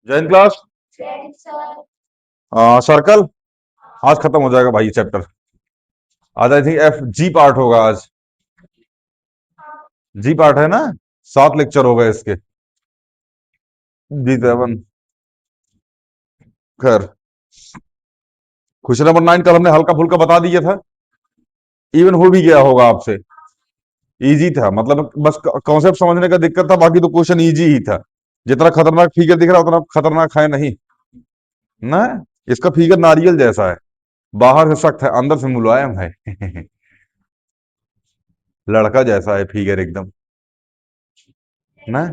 Jain class. Circle आज खत्म हो जाएगा भाई चैप्टर। आज I think F G part होगा आज। जी पार्ट है ना। 7 लेक्चर हो गए इसके। जी 7। खैर, क्वेश्चन नंबर 9 कल हमने हल्का फुल्का बता दिया था। इवन हो भी गया होगा आपसे। इजी था, मतलब बस कॉन्सेप्ट समझने का दिक्कत था, बाकी तो क्वेश्चन इजी ही था। जितना खतरनाक फिगर दिख रहा है उतना खतरनाक है नहीं ना। इसका फिगर नारियल जैसा है। बाहर से सख्त है, अंदर से मुलायम है। लड़का जैसा है फिगर एकदम ना।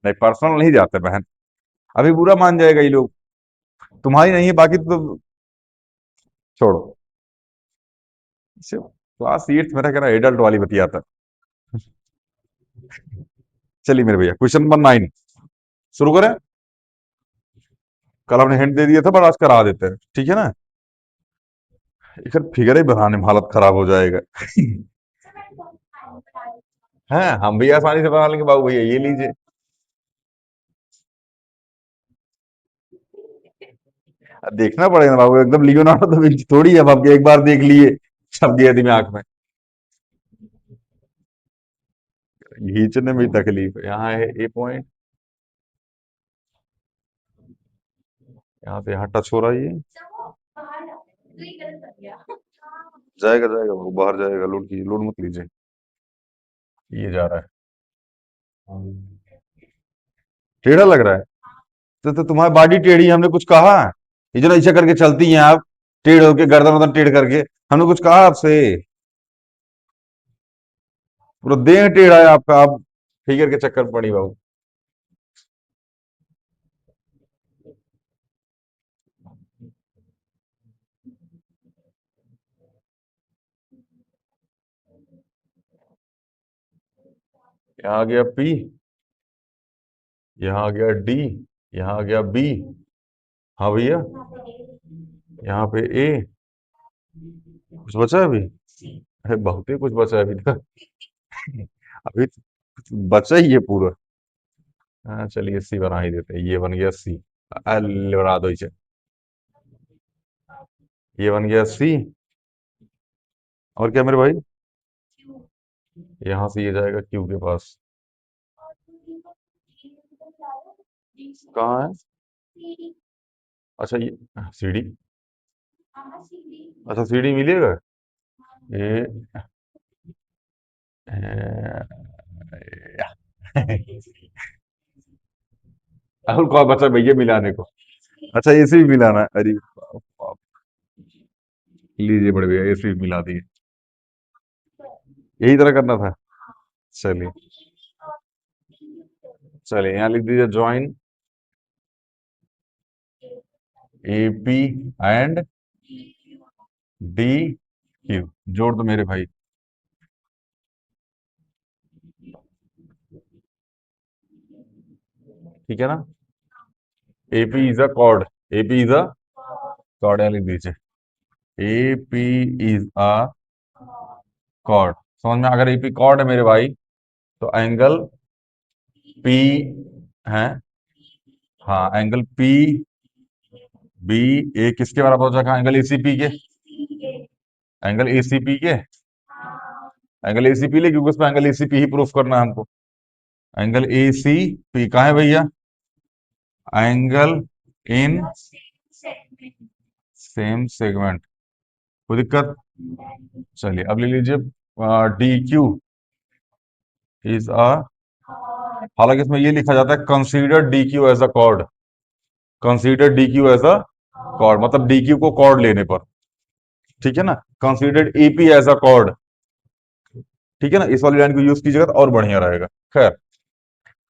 नहीं, पर्सनल नहीं जाते बहन। अभी बुरा मान जाएगा ये लोग। तुम्हारी नहीं है, बाकी तो छोड़ो। क्लास 8 मेरा कह रहा एडल्ट वाली बतियाता। चलिए मेरे भैया, क्वेश्चन नंबर 9 शुरू करें। कल हमने हिंट दे दिया था, पर आज करा देते हैं, ठीक है ना। एक फिगर ही बनाने में हालत खराब हो जाएगा। है, हम भी आसानी से बना लेंगे बाबू भैया, ये लीजिए। अब देखना पड़ेगा ना बाबू, एकदम लियोनार्डो दा विंची थोड़ी है, अब आपके एक बार देख लिए छप गया दिमाग में। खींचने में तकलीफ है। यहाँ है ए पॉइंट, यहाँ से यहाँ टच हो रहा है ये। जाएगा जाएगा, वो बाहर जाएगा, लोड कीजिए, लोड मत लीजिए। ये जा रहा है। टेढ़ा लग रहा है। तो तुम्हारी बॉडी टेढ़ी है, हमने कुछ कहा? ये जो ना ऐसा करके चलती हैं आप, टेढ़ होके, गर्दन वर्दन टेढ़ करके, हमने कुछ कहा आपसे? पूरा देह टेढ़ा है आपका, आप फिगर के चक्कर में पड़ी बाबू। यहाँ आ गया पी, यहाँ आ गया डी, यहाँ आ गया बी। हाँ भैया, यहाँ पे ए। कुछ बचा है अभी? अरे बहुत ही कुछ बचा है अभी तक। अभी तो कुछ बचा ही है पूरा। हाँ चलिए, सी बना ही देते हैं। ये बन गया सी। अल बना दो इसे। ये बन गया सी। और क्या मेरे भाई? यहाँ से ये जाएगा क्यू के पास। कहाँ है? अच्छा, ये सीडी। अच्छा, सीडी मिलेगा। ये और कौन बचा भैया मिलाने को? अच्छा, एसी भी मिलाना है, अरे बाप बाप। लीजिए बड़े भैया, एसी भी मिला दिए। यही तरह करना था। चलिए, चलिए यहाँ लिख दीजिए join A P and D Q. जोड़ दो मेरे भाई। ठीक है ना। AP is a cord. AP is a chord, यहाँ लिख दीजिए। AP is a cord. समझ में? अगर एपी कॉर्ड है मेरे भाई, तो एंगल पी है। हाँ, एंगल पी बी ए किसके बराबर हो जाएगा? एंगल एसीपी के। एंगल एसीपी के। एंगल एसीपी ले, क्योंकि उसमें एंगल एसीपी ही प्रूफ करना है हमको। एंगल ए सी पी कहाँ है भैया? Angle in same segment. कोई दिक्कत? चलिए अब ले लीजिए डी क्यू इज अ, हालांकि इसमें ये लिखा जाता है consider D Q as a chord. Consider D Q as a chord, मतलब डी क्यू को कॉर्ड लेने पर। ठीक है ना। Considered AP as a chord. ठीक है ना, इस वाली लाइन को यूज कीजिएगा तो और बढ़िया रहेगा। खैर,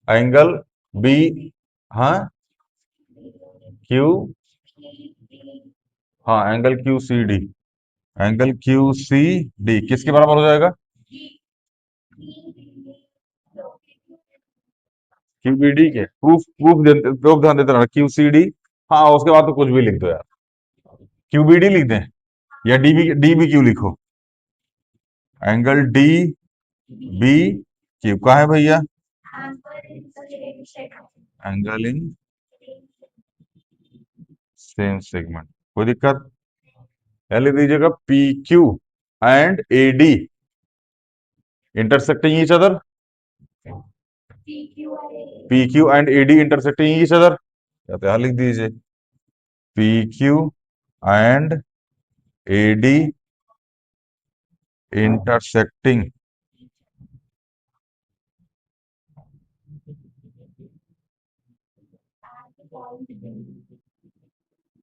एंगल बी, हाँ क्यू, हाँ angle Q C D. Angle Q C D किसके बराबर हो जाएगा? क्यू बी डी के। प्रूफ प्रूफ ध्यान देते रहना, क्यू सी डी। हाँ, उसके बाद तो कुछ भी लिख दो यार। क्यू बी डी लिख दें, या डी बी क्यू लिखो। एंगल डी बी क्यू का है भैया, एंगल इन सेम सेगमेंट, कोई दिक्कत। लिख दीजिएगा P Q and A D intersecting each other, P Q and A D intersecting each other, या तो यहाँ लिख दीजिए P Q and A D intersecting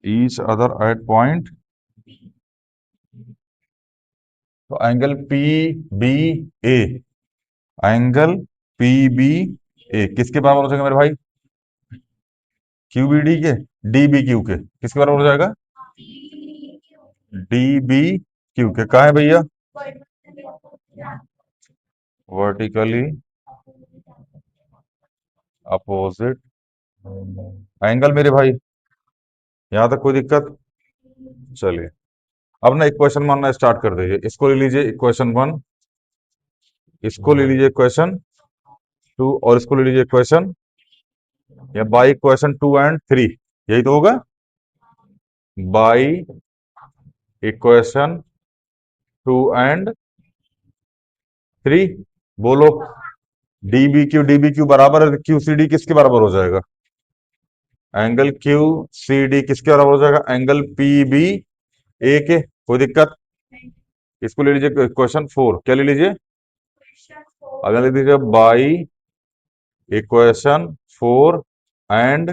each other at point, तो एंगल पी बी ए, एंगल पी बी ए किसके बराबर हो जाएगा मेरे भाई, क्यू बी डी के, डी बी क्यू के, किसके बराबर हो जाएगा, डी बी क्यू के। कहा है भैया, वर्टिकली अपोजिट एंगल मेरे भाई, यहां तक कोई दिक्कत। चलिए अब ना इक्वेशन मानना स्टार्ट कर दीजिए, इसको ले लीजिए इक्वेशन वन, इसको ले लीजिए इक्वेशन टू, और इसको ले लीजिए इक्वेशन, या by equation two and three, यही तो होगा, by equation two and three. बोलो डी बी क्यू बराबर है, क्यू सी डी किसके बराबर हो जाएगा, एंगल क्यू सी डी किसके बराबर हो जाएगा, एंगल पी बी ए के, कोई दिक्कत। इसको ले लीजिए क्वेश्चन फोर, क्या ले लीजिए, अगर ले लीजिए by equation four and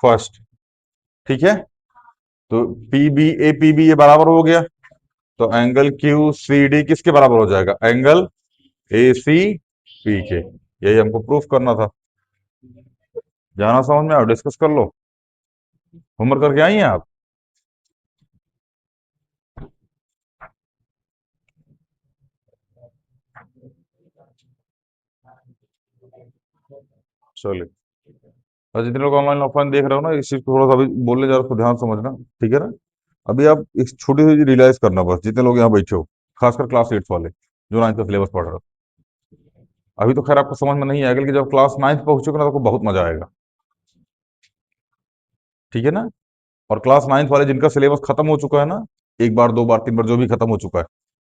first, ठीक है। तो पी बी ये बराबर हो गया, तो एंगल क्यू सी डी किसके बराबर हो जाएगा, एंगल ए सी पी के, यही हमको प्रूफ करना था। जाना समझ में आओ, डिस्कस कर लो, होमवर्क करके आई हैं आप। चलिए, और जितने लोग ऑनलाइन ऑफलाइन देख रहे हो ना, इस चीज को थोड़ा सा अभी बोलने जा रहा हूं, उसको ध्यान से समझना, ठीक है ना। अभी आप एक छोटी सी रियलाइज करना, बस जितने लोग यहाँ बैठे हो, खासकर क्लास एट्थ वाले जो नाइन्थ का सिलेबस पढ़ रहे हो, अभी तो खैर आपको समझ में नहीं आएगा, लेकिन जब क्लास नाइन्थ पहुंचोगे ना तो आपको बहुत मजा आएगा, ठीक है ना। और क्लास नाइन्थ वाले जिनका सिलेबस खत्म हो चुका है ना, एक बार दो बार तीन बार जो भी खत्म हो चुका है,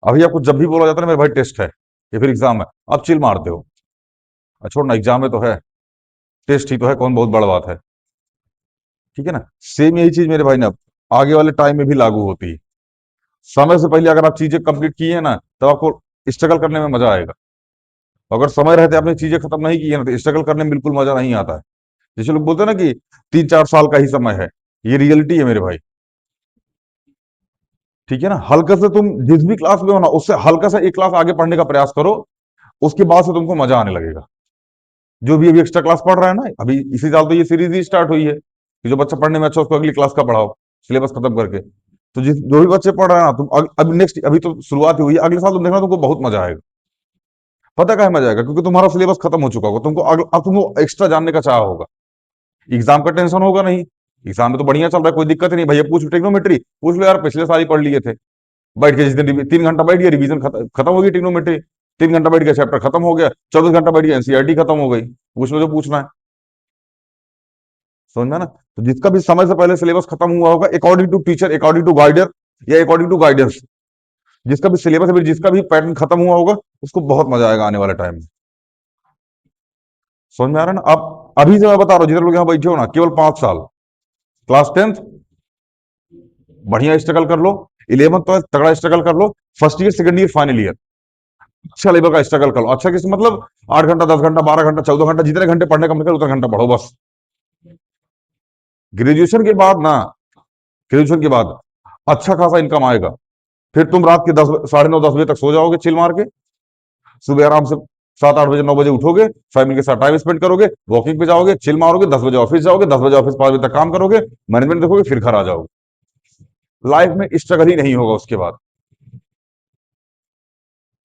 अभी आपको जब भी बोला जाता है ना मेरे भाई टेस्ट है या फिर एग्जाम है, आप चिल मारते हो, छोड़ ना एग्जाम में तो है, टेस्ट ही तो है, कौन बहुत बड़ा बात है, ठीक है ना। सेम यही चीज मेरे भाई ना आगे वाले टाइम में भी लागू होती है। समय से पहले अगर आप चीजें कंप्लीट की है ना, तब आपको स्ट्रगल करने में मजा आएगा। अगर समय रहते आपने चीजें खत्म नहीं की है ना, तो स्ट्रगल करने में बिल्कुल मजा नहीं आता है। जैसे लोग बोलते हैं ना कि 3-4 साल का ही समय है, ये रियलिटी है मेरे भाई, ठीक है ना। हल्का से तुम जिस भी क्लास में हो ना, उससे हल्का सा एक क्लास आगे पढ़ने का प्रयास करो, उसके बाद से तुमको मजा आने लगेगा। जो भी अभी एक्स्ट्रा क्लास पढ़ रहा है ना, अभी इसी साल तो ये सीरीज ही स्टार्ट हुई है कि जो बच्चा पढ़ने में अच्छा उसको अगली क्लास का पढ़ाओ, सिलेबस खत्म करके। तो जिस जो भी बच्चे पढ़ रहे हैं ना, तुम अभी नेक्स्ट, अभी तो शुरुआत ही हुई है, अगले साल तुम देखना तुमको बहुत मजा आएगा। पता क्या मजा आएगा, क्योंकि तुम्हारा सिलेबस खत्म हो चुका होगा, अब तुमको एक्स्ट्रा जानने का चाह होगा, एग्जाम का टेंशन होगा नहीं। एग्जाम में तो बढ़िया चल रहा है, कोई दिक्कत ही नहीं भैया, पूछ ट्रिग्नोमेट्री पूछ लो यार, पिछले साल ही पढ़ लिए थे, बैठ के जिस दिन 3 घंटा बैठ गया, रिवीजन खत्म हो गई ट्रिग्नोमेट्री, 3 घंटा बैठ गया, चैप्टर खत्म हो गया, 24 घंटा बैठ गया, एनसीईआरटी खत्म हो गई, पूछ लो जो पूछना है। समझ में ना। तो जिसका भी समय से पहले सिलेबस खत्म हुआ होगा, according to teacher, according to guider, या अकॉर्डिंग टू गाइडेंस, जिसका भी सिलेबस है, जिसका भी पैटर्न खत्म हुआ होगा, उसको बहुत मजा आएगा आने वाले टाइम में। समझ में आ रहा है ना। अब अभी से मैं बता रहा हूँ, जितने लोग यहाँ बैठे हो ना, केवल 5 साल, क्लास टेंथ बढ़िया स्ट्रगल कर लो, 11th तो तगड़ा स्ट्रगल कर लो, first year second year final year अच्छा लेवल का स्ट्रगल कर लो। अच्छा किस मतलब 8 घंटा 10 घंटा 12 घंटा 14 घंटा जितने घंटे पढ़ने का मतलब उतना घंटा पढ़ो बस। ग्रेजुएशन के बाद ना, ग्रेजुएशन के बाद अच्छा खासा इनकम आएगा, फिर तुम रात के 10 साढ़े 9 10 बजे तक सो जाओगे चिल मार के, सुबह आराम से 7-8 बजे 9 बजे उठोगे, फैमिली के साथ टाइम स्पेंड करोगे, वॉकिंग पे जाओगे, चिल मारोगे, 10 बजे ऑफिस जाओगे, 10 बजे ऑफिस 5 बजे तक काम करोगे, मैनेजमेंट देखोगे, फिर घर आ जाओगे। लाइफ में स्ट्रगल ही नहीं होगा उसके बाद।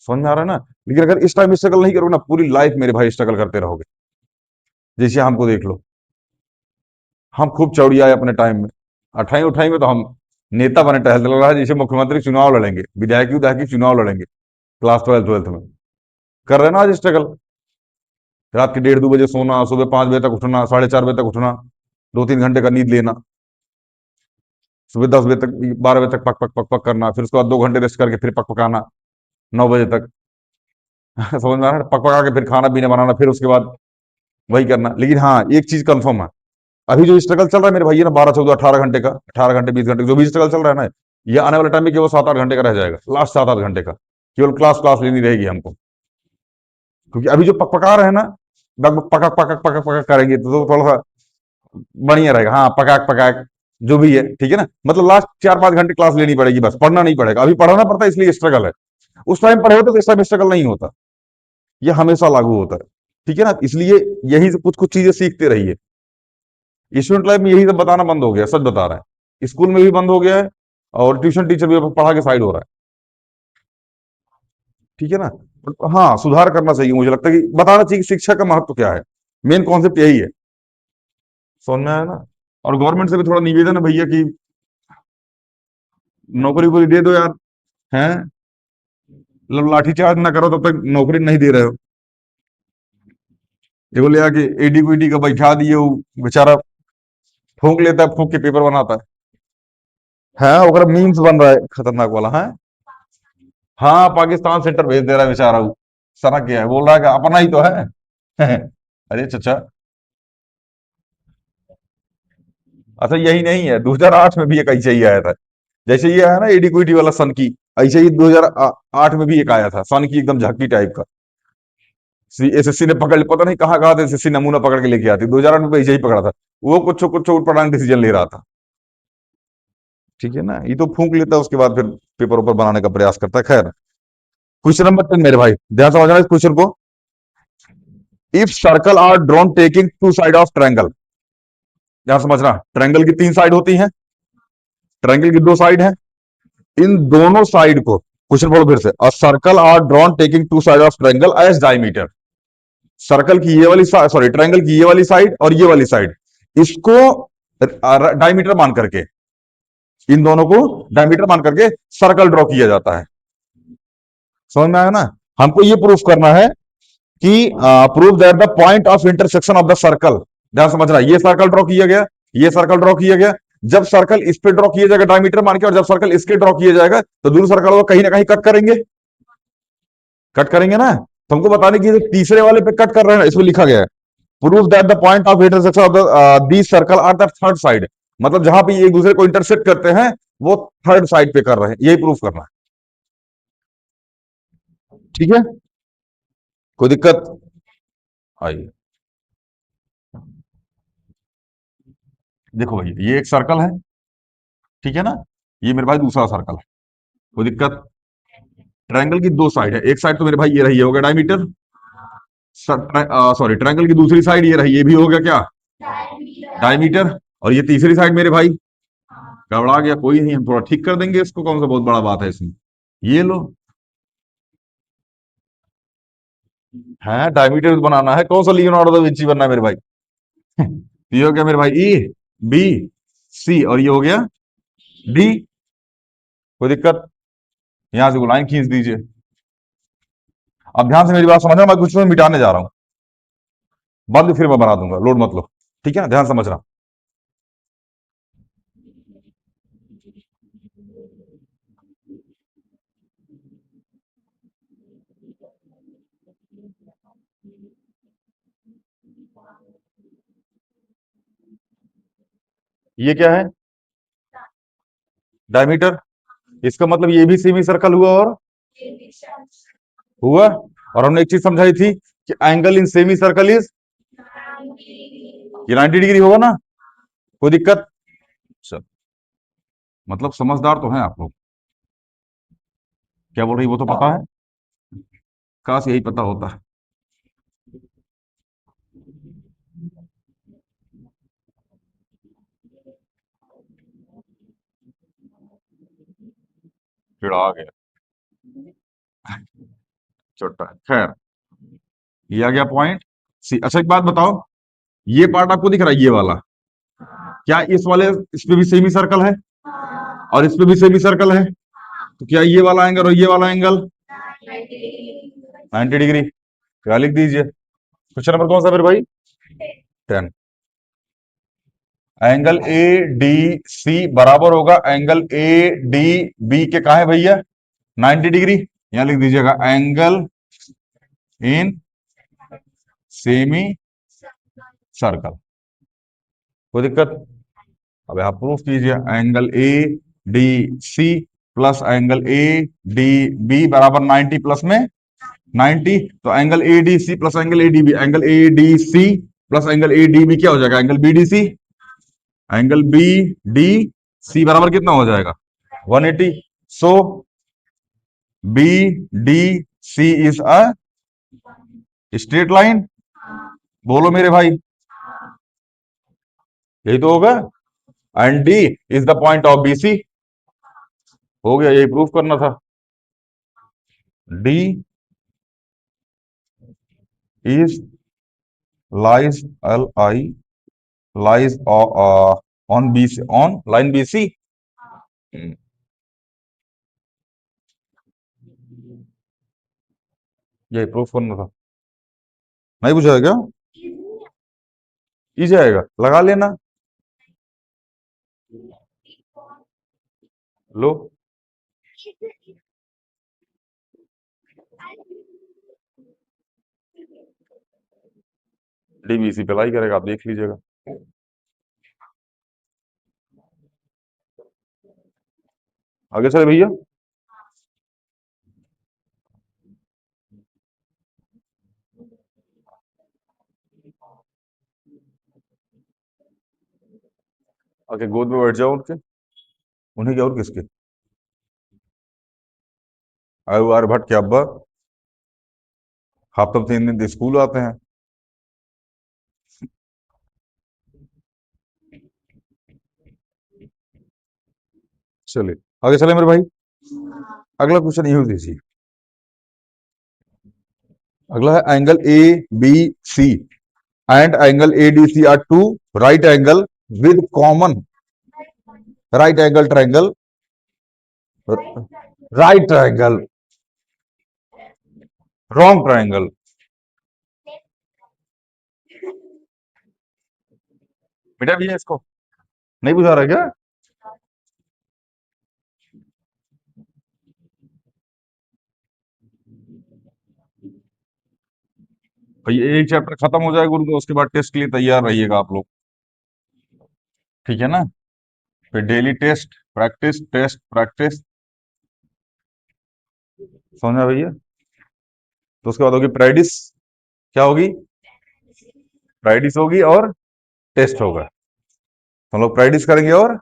समझ में आ रहा है ना। लेकिन अगर इस टाइम स्ट्रगल नहीं करोगे ना, पूरी लाइफ मेरे भाई स्ट्रगल करते रहोगे। जैसे हमको देख लो, हम खूब चौड़ियाए अपने टाइम में, 28 में तो हम नेता बने, टहलते लग रहा है जैसे मुख्यमंत्री चुनाव लड़ेंगे, विधायकी चुनाव लड़ेंगे, क्लास 12 12th में कर रहे हैं ना आज स्ट्रगल। रात के 1:30-2 बजे सोना, सुबह 5 बजे तक उठना, 4:30 बजे तक उठना, 2-3 घंटे का नींद लेना, सुबह 10 बजे तक, 12 बजे तक पक पक पक पक करना, फिर उसके बाद 2 घंटे रेस्ट करके फिर पक पकाना 9 बजे तक। समझ में आ रहा है? पक पका के फिर खाना पीना बनाना, फिर उसके बाद वही करना। लेकिन हाँ, एक चीज कंफर्म है, अभी जो स्ट्रगल चल रहा है मेरे भाई, ये ना 12-14-18 घंटे का, 18 घंटे 20 घंटे जो भी स्ट्रगल चल रहा है ना, ये आने वाले टाइम में केवल 7-8 घंटे का रह जाएगा, लास्ट 7-8 घंटे का, केवल क्लास क्लास लेनी रहेगी हमको। क्योंकि अभी जो पक पका रहे हैं ना, लगभग पकक पकक पकक पकक करेंगे तो थोड़ा सा बढ़िया रहेगा। हाँ, पकाक पकाक जो भी है, ठीक है ना, मतलब लास्ट 4-5 घंटे क्लास लेनी पड़ेगी, बस पढ़ना नहीं पड़ेगा। अभी पढ़ना पड़ता है इसलिए स्ट्रगल है, उस टाइम पढ़े होते तो इस टाइम स्ट्रगल नहीं होता। ये हमेशा लागू होता है, ठीक है ना, इसलिए यही से कुछ कुछ चीजें सीखते रहिए। स्टूडेंट लाइफ में यही सब बताना बंद हो गया, सच बता रहे हैं, स्कूल में भी बंद हो गया है, और ट्यूशन टीचर भी अब पढ़ा के साइड हो रहा है, ठीक है ना। But हाँ, सुधार करना चाहिए, मुझे लगता है कि बताना चाहिए कि शिक्षा का महत्व क्या है, मेन कॉन्सेप्ट यही है। समझ में आया ना। और गवर्नमेंट से भी थोड़ा निवेदन है भैया कि नौकरी वोकरी दे दो यार, हैं, मतलब लाठीचार्ज ना करो तब तक नौकरी नहीं दे रहे हो। ये बोले यार कि एडी को का बैठा दिए, वो बेचारा फूंक लेता है, फूंक के पेपर बनाता है ओकरा मीम्स बन रहा है खतरनाक वाला है। हाँ, पाकिस्तान सेंटर भेज दे रहा है बेचारा वो, सनक गया है, बोल रहा है कि अपना ही तो है। अरे चचा, अच्छा यही नहीं है, 2008 में भी एक ऐसे ही आया था, जैसे ये आया ना एडी क्विटी वाला सन की, ऐसे ही 2008 में भी एक आया था सन की, एकदम झांकी टाइप का। एसएससी ने पकड़, पता नहीं कहाँ कहाँ एसएससी नमूना पकड़ के लेके आती, 2008 में ऐसे ही पकड़ा था। वो कुछ कुछ उटपटांग डिसीजन ले रहा था, ठीक है ना, ये तो फूंक लेता है, उसके बाद फिर पेपर ऊपर बनाने का प्रयास करता है। खैर, क्वेश्चन नंबर 10 मेरे भाई, ध्यान समझना इस क्वेश्चन को। If circle are drawn taking two side of triangle, ध्यान समझना, ट्रायंगल की 3 साइड होती हैं, ट्रायंगल की 2 साइड है, इन दोनों साइड को, क्वेश्चन बोलो फिर से, a circle are drawn taking two side of triangle as diameter. Circle की ये वाली, सॉरी, ट्रायंगल की ये वाली साइड और ये वाली साइड, इसको डायमीटर मान करके, इन दोनों को डायमीटर मान करके सर्कल ड्रॉ किया जाता है। समझ में आया ना। हमको ये प्रूफ करना है कि prove that the point of intersection of the circle, ध्यान समझना, ये सर्कल ड्रॉ किया गया, ये सर्कल ड्रॉ किया गया, जब सर्कल इस पे ड्रॉ किया जाएगा डायमीटर मान के, और जब सर्कल इसके ड्रॉ किया जाएगा, तो दोनों सर्कल को कहीं ना कहीं कट करेंगे, कट करेंगे ना। तो हमको बताने की तीसरे वाले पे कट कर रहे हैं, इसमें लिखा गया है prove that the point of intersection of the circle are the third side, मतलब जहां पे एक दूसरे को इंटरसेक्ट करते हैं वो थर्ड साइड पे कर रहे हैं, यही प्रूफ करना है, ठीक है। कोई दिक्कत? आइए, देखो भाई, ये एक सर्कल है, ठीक है ना, ये मेरे भाई दूसरा सर्कल है, कोई दिक्कत? ट्रायंगल की 2 साइड है, एक साइड तो मेरे भाई ये रही, ये हो गया डायमीटर, सॉरी, ट्रायंगल की दूसरी साइड ये रही, ये भी हो गया क्या, डायमीटर। और ये तीसरी साइड मेरे भाई गड़बड़ा गया, कोई नहीं, हम थोड़ा ठीक कर देंगे इसको, कौन सा बहुत बड़ा बात है इसमें, ये लो, है डायमीटर बनाना है, कौन सा लियोनार्डो दा विंची बनना है मेरे भाई। ये हो गया मेरे भाई ई, बी, सी, और ये हो गया डी, कोई दिक्कत? यहां से लाइन खींच दीजिए। अब ध्यान से मेरी बात समझना, मैं कुछ में मिटाने जा रहा हूं, बाद में फिर मैं बना दूंगा, लोड मत लो, ठीक है ना, ध्यान समझना। ये क्या है, डायमीटर, इसका मतलब ये भी सेमी सर्कल हुआ, और हुआ, और हमने एक चीज समझाई थी कि angle in semi circle is, ये 90 डिग्री होगा ना, कोई दिक्कत? चल, मतलब समझदार तो हैं आप लोग, क्या बोल रही वो तो पता है, काश यही पता होता। फिर आ गया छोटा, खैर, ये आ गया पॉइंट सी। अच्छा एक बात बताओ, ये पार्ट आपको दिख रहा है, ये वाला, क्या इस वाले, इस पे भी सेमी सर्कल है, और इस पे भी सेमी सर्कल है, तो क्या ये वाला एंगल और ये वाला एंगल 90 डिग्री, क्या लिख दीजिए, क्वेश्चन नंबर कौन सा मेरे भाई? 10। एंगल ए डी सी बराबर होगा एंगल ए डी बी के, कहा है भैया? 90 डिग्री। यहां लिख दीजिएगा एंगल इन सेमी सर्कल। कोई दिक्कत? अब आप प्रूफ कीजिए angle A D C plus angle A D B बराबर 90 प्लस में 90। तो angle A D C plus angle A D B, angle A D C plus angle A D B क्या हो जाएगा? Angle B D C. Angle B D C बराबर कितना हो जाएगा? 180। So B D C is a straight line. बोलो मेरे भाई, यही तो होगा। And D is the point of B C. हो गया, यही प्रूफ करना था। D is lies L I lies on B C, on line B C. यही प्रूफ करना था। नहीं बुझाया क्या? इजी आएगा, लगा लेना। लो, डीबीसी पे लाई करेगा, आप देख लीजिएगा। आगे चले भैया। आगे गोद में बैठ जाओ उनके, उन्हें क्या और किसके? आयु आर भट्ट के अब्बा हफ्ते में 3 दिन तो स्कूल आते हैं। चलिए आगे चले मेरे भाई। अगला क्वेश्चन ये दीजिए। अगला है angle A B C and angle A D C are two right angle with common right angle triangle. Right triangle, wrong triangle. बेटा भैया इसको नहीं बुझा रहा क्या? भैया एक चैप्टर खत्म हो जाएगा उनको, उसके बाद टेस्ट के लिए तैयार रहिएगा आप लोग, ठीक है ना? फिर daily test practice test practice, समझा भैया? तो उसके बाद होगी प्रैक्टिस। क्या होगी? प्रैक्टिस होगी और टेस्ट होगा। तो हम लोग प्रैक्टिस करेंगे और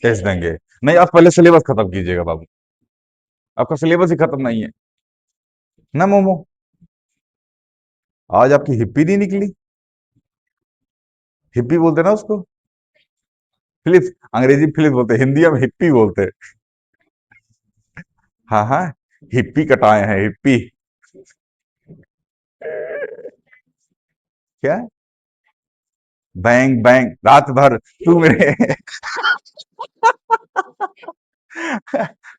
टेस्ट देंगे। नहीं, आप पहले सिलेबस खत्म कीजिएगा बाबू, आपका सिलेबस ही खत्म नहीं है ना मोमो। आज आपकी हिप्पी नहीं निकली। हिप्पी बोलते ना उसको, फिलिप्स। अंग्रेजी में फिलिप्स बोलते हैं, हिंदी में हिप्पी बोलते हैं। हाँ हाँ, हिप्पी कटाए हैं, हिप्पी। क्या? बैंग बैंग रात भर तू मेरे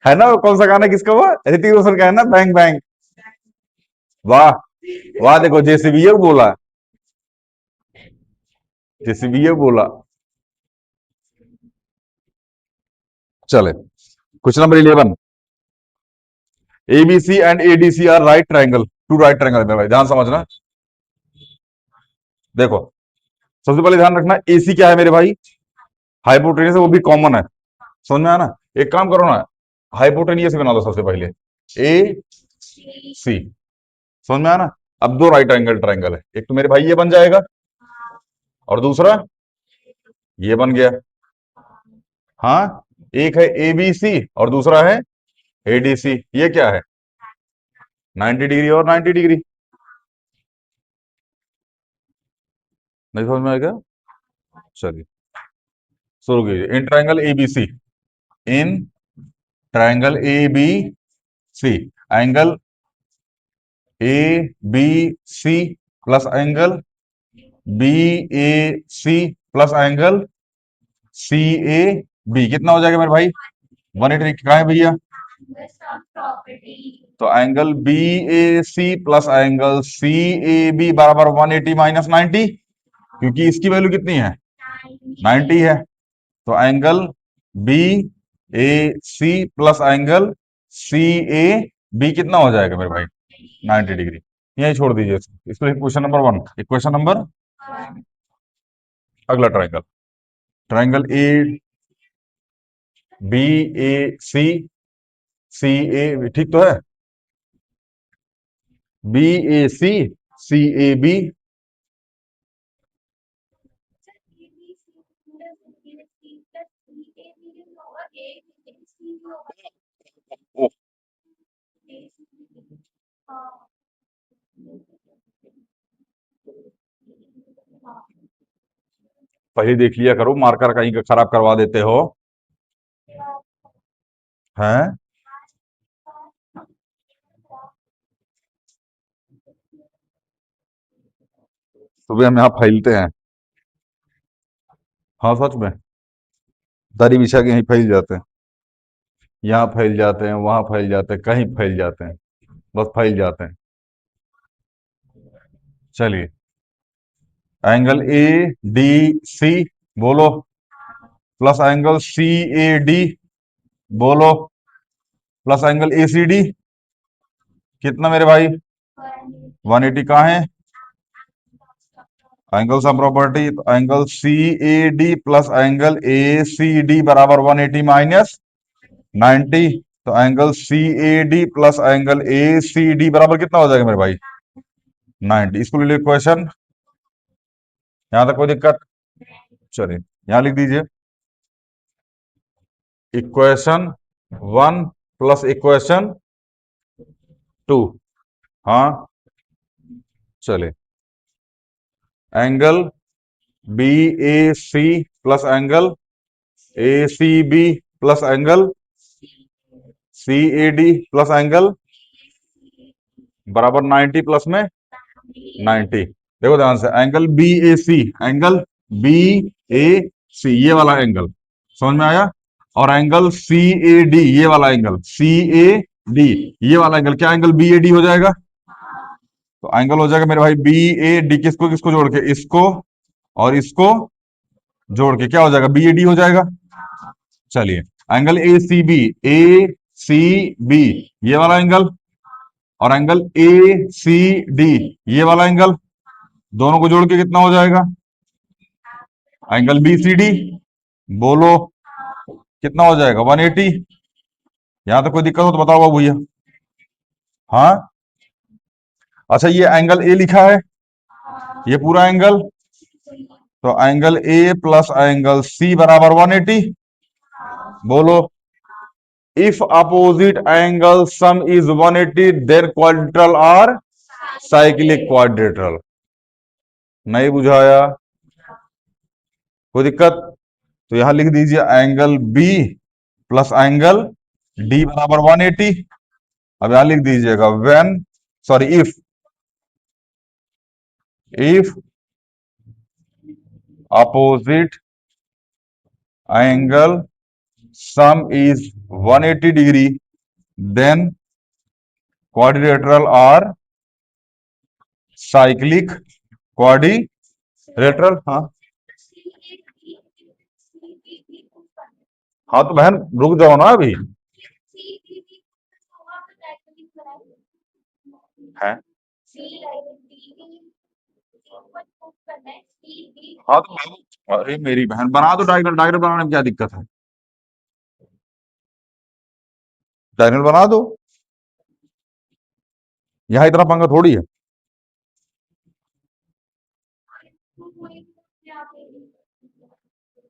है ना, वो कौन सा गाना किसका हुआ? ऋतिक रोशन का है ना, बैंग बैंग। वाह वाह, देखो जेसीबीए बोला, जेसीबीए बोला। चले question number 11। ABC and ADC are right triangle, two right triangle. मेरे भाई ध्यान समझना, देखो सबसे पहले ध्यान रखना एसी क्या है मेरे भाई? हाइपोटेनियस है, वो भी कॉमन है। समझ में आया ना? एक काम करो ना, हाइपोटेनियस बना दो सबसे पहले, ए सी। समझ में आया ना? अब दो राइट एंगल ट्रायंगल है, एक तो मेरे भाई ये बन जाएगा और दूसरा ये बन गया। हाँ, एक है एबीसी और दूसरा है एडीसी। ये क्या है? 90 डिग्री और 90 डिग्री। नहीं समझ में आएगा? चलिए शुरू कीजिए। In triangle ABC, in triangle A B C, angle A B C plus angle B A C plus angle C A B कितना हो जाएगा मेरे भाई? 180। कहा है भैया? तो angle B A C plus angle C A B बराबर 180 माइनस 90, क्योंकि इसकी वैल्यू कितनी है, 90 है। तो angle B A C plus angle C A B कितना हो जाएगा मेरे भाई, 90 डिग्री। यही छोड़ दीजिए इसको इक्वेशन नंबर 1। इक्वेशन नंबर, अगला triangle, triangle A B A सी, सी ए, ठीक तो है, B A C C A B. पहले देख लिया करो, मार्कर कहीं का खराब करवा देते हो हैं। सुबह हम यहाँ फैलते हैं, हाँ सच में, दरी बिछा के यहीं फैल जाते हैं, यहाँ फैल जाते हैं, वहां फैल जाते हैं, कहीं फैल जाते हैं, बस फैल जाते हैं। चलिए, एंगल ए डी सी बोलो, plus angle C A D बोलो, plus angle A C D कितना मेरे भाई, 180 कहाँ है, एंगल सम प्रॉपर्टी। तो angle C A D plus angle A C D बराबर 180 माइनस 90। तो angle C A D plus angle A C D बराबर कितना हो जाएगा मेरे भाई, 90। इसको ले लो इक्वेशन, यहां तक कोई दिक्कत, चलिए यहां लिख दीजिए इक्वेशन 1 प्लस इक्वेशन 2। हाँ, चलिए, angle B A C plus angle A C B plus angle C A D plus angle बराबर 90 प्लस में 90। देखो ध्यान से, angle B A C, angle B A C ये वाला एंगल, समझ में आया, और एंगल सी ए डी ये वाला एंगल, सी ए डी ये वाला एंगल, क्या एंगल बी ए डी हो जाएगा। तो एंगल हो जाएगा मेरे भाई बी ए डी, किसको किसको जोड़ के, इसको और इसको जोड़ के क्या हो जाएगा, बी ए डी हो जाएगा। चलिए, angle A C B, A C B ये वाला एंगल, और एंगल ए सी डी ये वाला एंगल, दोनों को जोड़ के कितना हो जाएगा, एंगल बी सी डी बोलो कितना हो जाएगा, 180। यहां तक कोई दिक्कत हो तो बताओ भैया। हाँ, अच्छा ये एंगल ए लिखा है, ये पूरा एंगल, तो angle A plus angle C बराबर 180 बोलो। If opposite angle sum is 180 then quadrilateral और साइक्लिक क्वाड्रेटरल। नहीं बुझाया, कोई दिक्कत, तो यहां लिख दीजिए angle B plus angle D बराबर 180। अब यहां लिख दीजिएगा when, sorry if opposite angle sum is 180 degree then quadrilateral और साइक्लिक क्वाड्रिलेटरल। हाँ, हाँ तो बहन रुक जाओ ना अभी, है, हाँ तो अरे मेरी बहन बना दो डायगोनल, डायगोनल बनाने में क्या दिक्कत है, डायगोनल बना दो, यहाँ इतना पंगा थोड़ी है।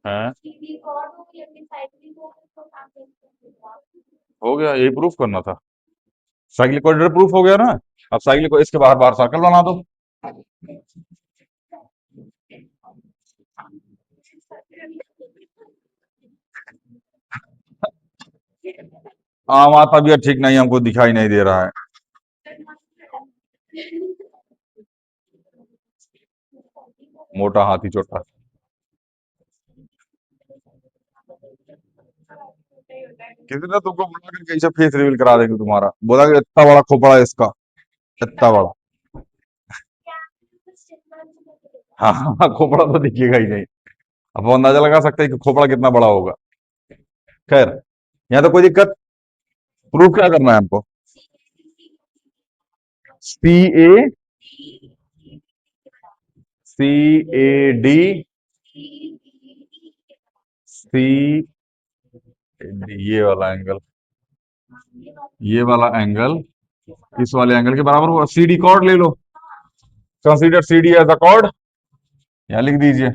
हैं, हो गया, यही प्रूफ करना था, साइक्लिक क्वाड्रेटर प्रूफ हो गया ना। अब साइक्लिक को इसके बाहर बाहर सर्कल बना दो। हमारा तबीयत ठीक नहीं, हमको दिखाई नहीं दे रहा है। मोटा हाथी चोटा, किसी ने तुमको बुला करके ऐसा फेस रिवील करा देंगे तुम्हारा, बोला कि इतना बड़ा खोपड़ा है इसका, इतना बड़ा। हाँ हाँ हाँ, खोपड़ा तो दिखेगा ही नहीं। अब वो अंदाजा लगा सकते हैं कि खोपड़ा कितना बड़ा होगा। खैर, यहाँ तो कोई दिक्कत। प्रूफ क्या करना है हमको? सी ए, सी ए डी, सी ये वाला एंगल, ये वाला एंगल इस वाले एंगल के बराबर होगा। सी डी कॉर्ड ले लो, consider C D as a chord, यहाँ लिख दीजिए।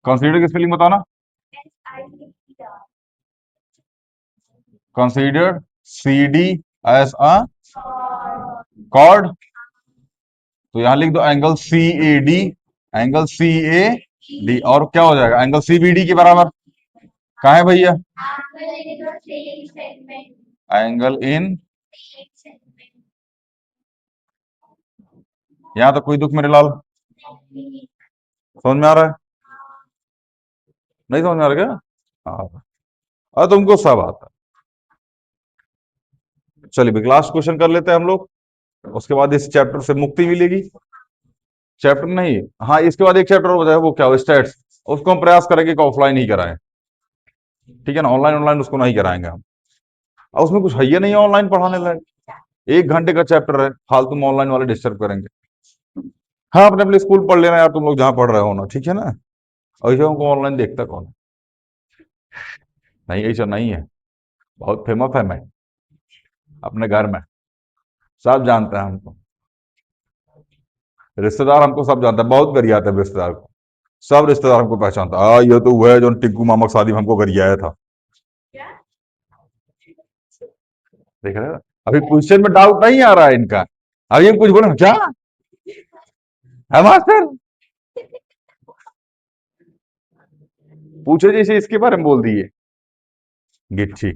कंसीडर की स्पेलिंग बताओ ना। Consider C D as a chord, तो यहां लिख दो angle C A D, angle C A D, और क्या हो जाएगा एंगल सी बी डी के बराबर। कहा है भैया? एंगल इन, यहां तो कोई दुख मेरे लाल, समझ में आ रहा है? नहीं समझ में आ रहा क्या? हाँ, अब तुमको सब आता है। चलिए भाई, लास्ट क्वेश्चन कर लेते हैं हम लोग, उसके बाद इस चैप्टर से मुक्ति मिलेगी। चैप्टर नहीं, हाँ इसके बाद एक चैप्टर हो जाए, वो क्या, स्टैट्स। उसको हम प्रयास करेंगे कि ऑफलाइन ही कराएं, ठीक है ना? ऑनलाइन ऑनलाइन उसको नहीं कराएंगे हम, और उसमें कुछ है ही नहीं ऑनलाइन पढ़ाने लायक। 1 घंटे का चैप्टर है, फालतू में ऑनलाइन वाले डिस्टर्ब करेंगे। हाँ, अपने अपने स्कूल पढ़ लेना यार, तुम लोग जहाँ पढ़ रहे हो ना, ठीक है ना? और ऐसे हमको ऑनलाइन देखता कौन है? नहीं, ऐसा नहीं है, बहुत फेमस है मैं अपने घर में, सब जानते हैं हमको, रिश्तेदार हमको सब जानता है, बहुत गरियात है रिश्तेदार को, सब रिश्तेदार हमको पहचानता है। ये तो हुआ है जो टिक्कू मामा की शादी में हमको गरियाया था, देख रहे हो? अभी क्वेश्चन में डाउट नहीं आ रहा है इनका, अभी हम कुछ बोले क्या है मास्टर, पूछे जैसे इसके बारे में बोल दिए गिट्ठी।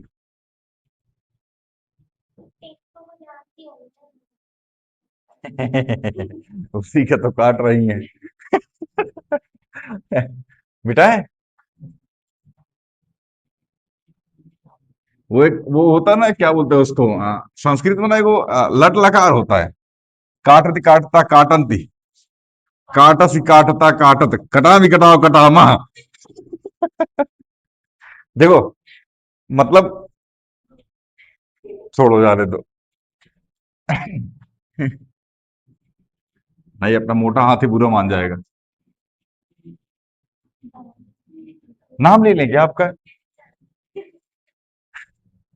उसी का तो काट रही है। बेटा है वो, एक वो होता है ना, क्या बोलते हैं उसको, संस्कृत में ना एक वो लट लकार होता है, काटती काटता काटंती, काटसी काटता काटत, कटा भी कटाओ कटामा। देखो, मतलब छोड़ो, जाने दो। नहीं, अपना मोटा हाथी बुरा मान जाएगा। नाम ले लेंगे आपका,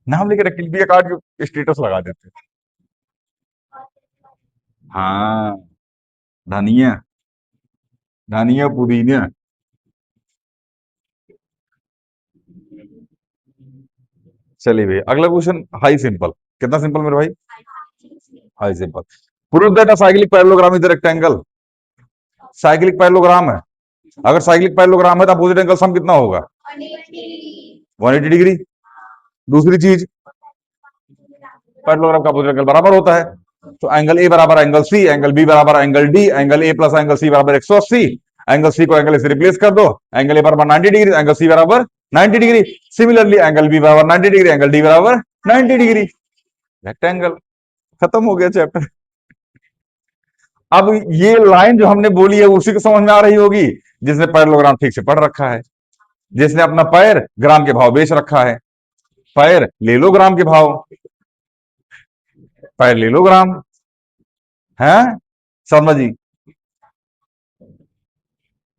नाम लेके रख कार्ड के स्टेटस लगा देते। हाँ, धनिया, धनिया पुदीना। चलिए भैया, अगला क्वेश्चन हाई सिंपल। कितना सिंपल मेरे भाई? High simple. Prove that a cyclic parallelogram is rectangle. Cyclic parallelogram है, अगर साइक्लिक पैरेललोग्राम है तो अपोजिट एंगल सम कितना होगा? 180 डिग्री। दूसरी चीज, पैरेललोग्राम का अपोजिट एंगल बराबर होता है, तो एंगल ए बराबर एंगल सी, एंगल बी बराबर angle D, angle A plus angle C बराबर 180। एंगल सी को एंगल ए से रिप्लेस कर दो, एंगल ए बराबर 90 डिग्री, एंगल सी बराबर 90 डिग्री। सिमिलरली एंगल बी बराबर 90 डिग्री, एंगल डी बराबर 90 डिग्री। रेक्टेंगल। खत्म हो गया चैप्टर। अब ये लाइन जो हमने बोली है उसी को समझ में आ रही होगी, जिसने पैरेललोग्राम ठीक से पढ़ रखा है, जिसने अपना पैर ग्राम के भाव बेच रखा है। पैर ले लो ग्राम के भाव, पैर ले लो ग्राम है। शर्मा जी,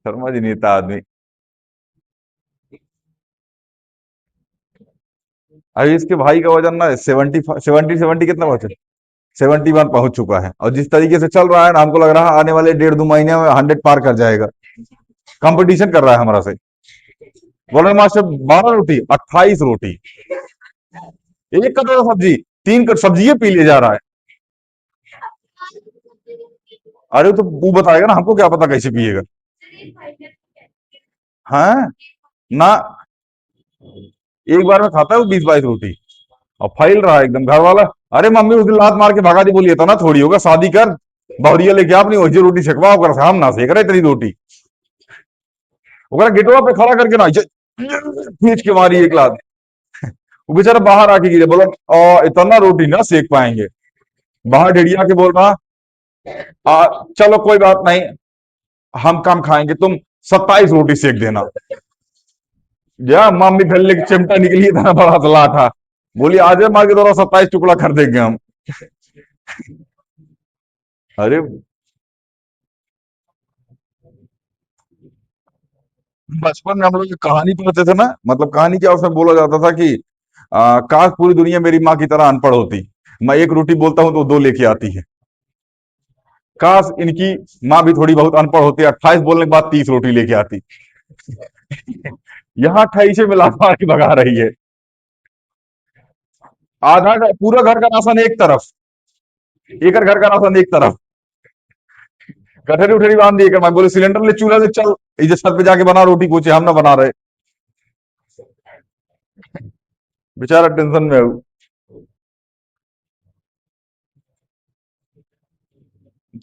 शर्मा जी नेता आदमी। अभी इसके भाई का वजन ना 70 कितना पहुंचा, 71 पहुंच चुका है, और जिस तरीके से चल रहा है ना, हमको लग रहा है आने वाले 1.5-2 महीने में 100 पार कर जाएगा। कंपटीशन कर रहा है हमारा से। बोल रहे मास्टर 12 रोटी, 28 रोटी, एक कटोरा सब्जी, 3 सब्जी पी ले जा रहा है। अरे तो वो बताएगा ना, हमको क्या पता कैसे पिएगा। हाँ ना, एक बार में खाता है वो 20-22 रोटी, और फैल रहा है एकदम घर वाला। अरे मम्मी उस दिन लात मार के भगा दी, बोलिए तो ना थोड़ी होगा, शादी कर बहुरिया लेके अपनी वही रोटी छकवाओ कर, हम ना सेक रहे इतनी रोटी। वो गेटवा पे खड़ा करके ना खींच के मारी एक लात। वो बेचारा बाहर आके गिरे, बोला इतना रोटी ना सेक पाएंगे। बाहर ढेड़िया के बोल रहा, चलो कोई बात नहीं, हम कम खाएंगे, तुम 27 रोटी सेक देना। या मम्मी गले की चिमटा निकली, इतना बड़ा तला था। बोली आज मार के दोनों 27 टुकड़ा कर देंगे हम। अरे बचपन में हम लोग जो कहानी पढ़ते थे ना, मतलब कहानी क्या, उसमें बोला जाता था कि काश पूरी दुनिया मेरी माँ की तरह अनपढ़ होती। मैं एक रोटी बोलता हूँ तो दो लेके आती है। काश इनकी माँ भी थोड़ी बहुत अनपढ़ होती, 28 बोलने के बाद 30 रोटी लेके आती। यहाँ 28 में लात मार के भगा रही है। पूरा घर का राशन एक तरफ, एक घर का राशन एक तरफ, गठरी उठरी बांध दिए कर। मैं बोले सिलेंडर ले, चूल्हा से चल, इधर छत पे जाके बना रोटी, पूछे हम ना बना रहे। बेचारा टेंशन में है।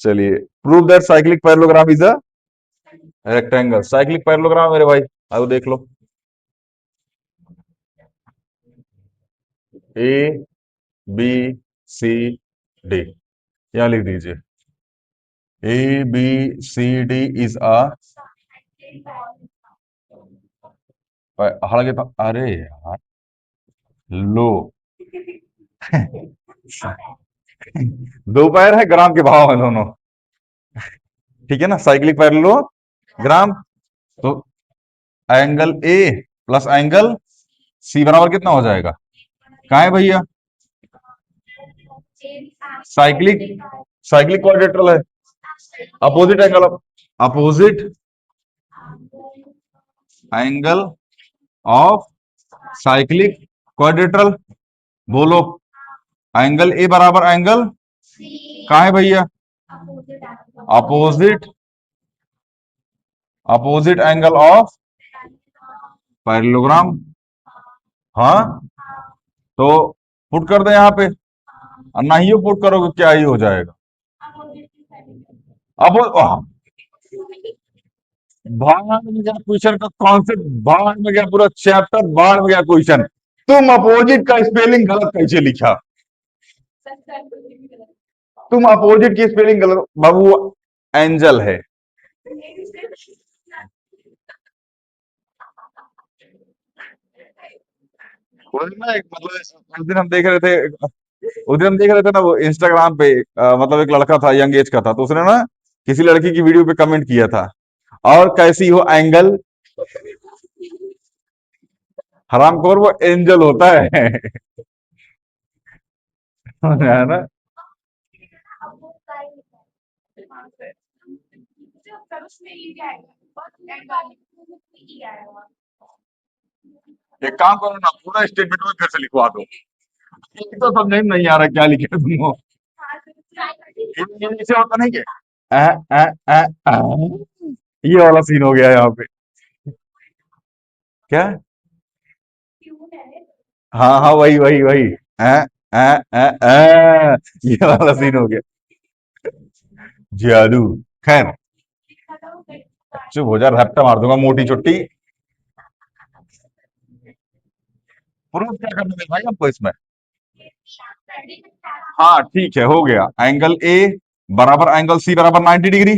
चलिए, prove that cyclic parallelogram is a rectangle. Cyclic parallelogram मेरे भाई, आओ देख लो। ए बी सी डी, यहां लिख दीजिए। A B C D is a, हालांकि तो, अरे यार, लो। दो पैर है, ग्राम के भाव है दोनों। ठीक है ना, साइक्लिक पैरेललोग्राम। तो angle A plus angle C बराबर कितना हो जाएगा? कहाँ है भैया? साइक्लिक, साइक्लिक क्वाड्रेटरल है। Opposite angle of, opposite angle of cyclic quadrilateral. बोलो, एंगल ए बराबर एंगल कहाँ है भैया? Opposite, opposite angle of parallelogram. हाँ, तो पुट कर दे यहाँ पे, और ना ही पुट करोगे क्या ही हो जाएगा? अब भाड़ में गया क्वेश्चन का कॉन्सेप्ट, भाड़ में गया पूरा चैप्टर, भाड़ में गया क्वेश्चन। तुम अपोजिट का स्पेलिंग गलत कैसे लिखा? तुम अपोजिट की स्पेलिंग गलत, बाबू एंजल है। वो ना एक, मतलब उस दिन हम देख रहे थे, उस दिन हम देख रहे थे ना वो इंस्टाग्राम पे, मतलब एक लड़का था, यंग एज का था, तो उसने ना किसी लड़की की वीडियो पे कमेंट किया था, और कैसी हो एंगल। हरामखोर, वो एंजल होता है। है ना? एक काम करो ना, पूरा स्टेटमेंट में फिर से लिखवा दो। एक तो समझ में नहीं आ रहा क्या लिखे तुम। ये होता नहीं क्या? आ, आ, आ, आ, ये वाला सीन हो गया यहाँ पे। क्या? हाँ हाँ, वही वही वही। आ, आ, आ, ये वाला सीन हो गया। जादू। खैर, चुप हो जा, रट्टा मार दूंगा मोटी चुट्टी। प्रूफ क्या करना है भाई हमको इसमें? हाँ ठीक है, हो गया। एंगल ए बराबर एंगल सी बराबर 90 डिग्री।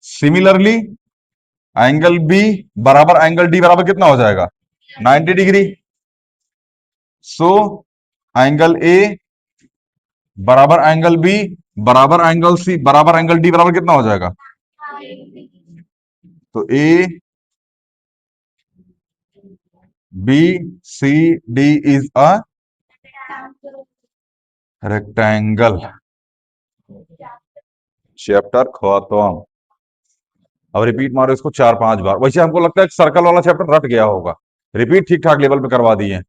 सिमिलरली एंगल बी बराबर एंगल डी बराबर कितना हो जाएगा? 90 डिग्री। सो एंगल ए बराबर एंगल बी बराबर एंगल सी बराबर एंगल डी बराबर कितना हो जाएगा? तो A B C D is a rectangle. Chapter खत्म। अब रिपीट मारो इसको 4-5 बार। वैसे हमको लगता है सर्कल वाला चैप्टर रट गया होगा, रिपीट ठीक ठाक लेवल पे करवा दिए।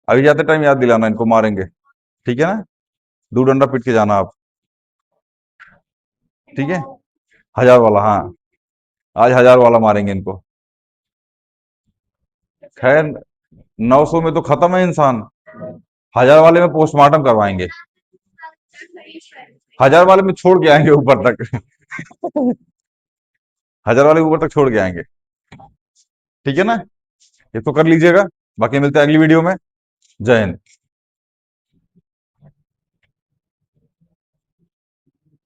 अभी जाते टाइम याद दिलाना, इनको मारेंगे, ठीक है ना? दो डंडा पीट के जाना आप, ठीक है? 1000 वाला, हाँ, आज 1000 वाला मारेंगे इनको। खैर, 900 में तो खत्म है इंसान, 1000 वाले में पोस्टमार्टम करवाएंगे। 1000 वाले में छोड़ के आएंगे ऊपर तक। हजार वाले ऊपर तक छोड़ के आएंगे। ठीक है ना, ये तो कर लीजिएगा। बाकी मिलते हैं अगली वीडियो में। जय हिंद।